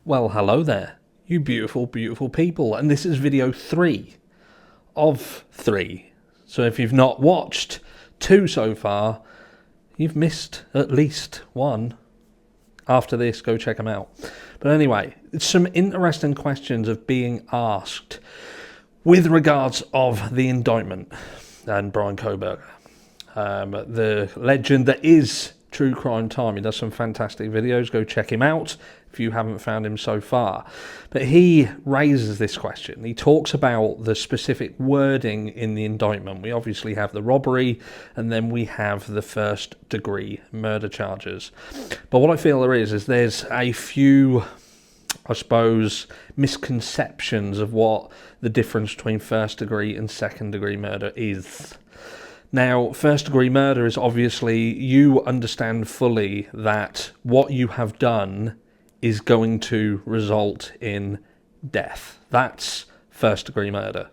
Well, hello there, you beautiful, beautiful people, and this is video 3 of 3. So if you've not watched 2 so far, you've missed at least 1. After this, go check them out. But anyway, it's some interesting questions of being asked with regards of the indictment and Brian Kohlberger, the legend that is True Crime Time. He does some fantastic videos. Go check him out if you haven't found him so far. But he raises this question. He talks about the specific wording in the indictment. We obviously have the robbery, and then we have the first-degree murder charges. But what I feel there's a few, I suppose, misconceptions of what the difference between first-degree and second-degree murder is. Now, first-degree murder is obviously you understand fully that what you have done is going to result in death. That's first-degree murder.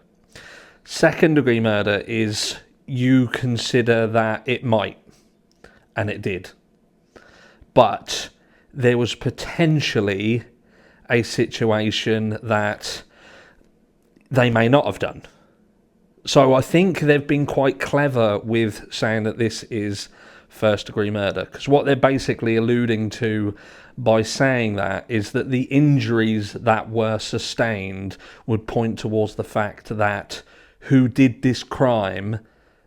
Second-degree murder is you consider that it might, and it did. But there was potentially a situation that they may not have done. So I think they've been quite clever with saying that this is first-degree murder, because what they're basically alluding to by saying that is that the injuries that were sustained would point towards the fact that who did this crime,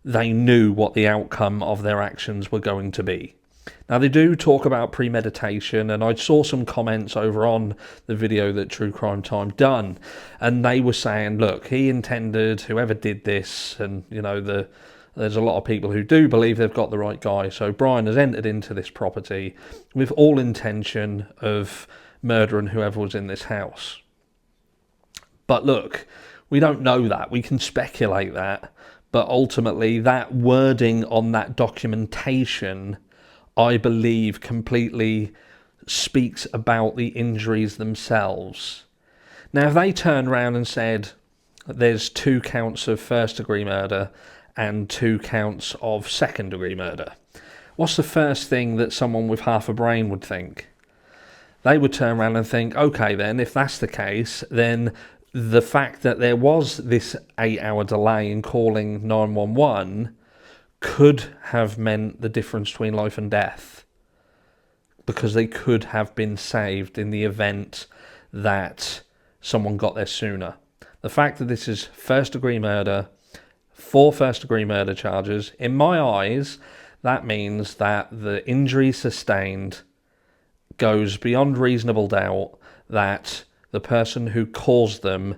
they knew what the outcome of their actions were going to be. Now, they do talk about premeditation, and I saw some comments over on the video that True Crime Time done, and they were saying, look, he intended, whoever did this, and, you know, there's a lot of people who do believe they've got the right guy, so Brian has entered into this property with all intention of murdering whoever was in this house. But look, we don't know that. We can speculate that, but ultimately that wording on that documentation, I believe, completely speaks about the injuries themselves. Now, if they turned around and said there's 2 counts of first-degree murder and 2 counts of second-degree murder, what's the first thing that someone with half a brain would think? They would turn around and think, okay, then, if that's the case, then the fact that there was this 8-hour delay in calling 911 could have meant the difference between life and death, because they could have been saved in the event that someone got there sooner. The fact that this is first-degree murder, 4 first-degree murder charges, in my eyes, that means that the injury sustained goes beyond reasonable doubt that the person who caused them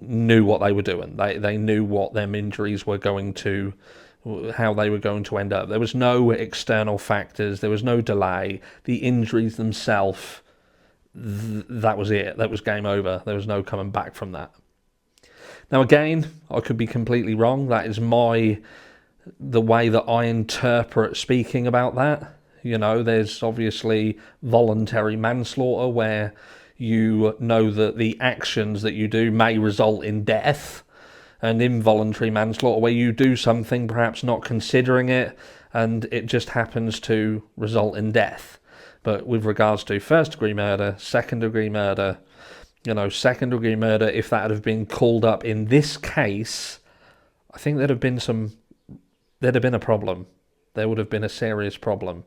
knew what they were doing. They knew what them injuries were going to, how they were going to end up. There was no external factors, there was no delay. The injuries themselves, that was it. That was game over. There was no coming back from that. Now again, I could be completely wrong. That is the way that I interpret speaking about that. You know, there's obviously voluntary manslaughter where you know that the actions that you do may result in death, and involuntary manslaughter where you do something perhaps not considering it and it just happens to result in death. But with regards to first-degree murder, second-degree murder, you know, second-degree murder, if that had been called up in this case, I think there'd have been a problem. There would have been a serious problem.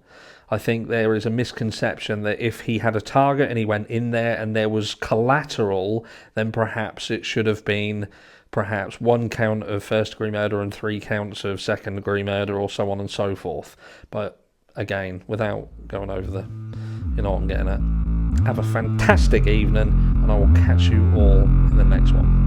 I think there is a misconception that if he had a target and he went in there and there was collateral, then perhaps it should have been 1 count of first-degree murder and 3 counts of second-degree murder, or so on and so forth. But again, without going over you know what I'm getting at. Have a fantastic evening, and I will catch you all in the next one.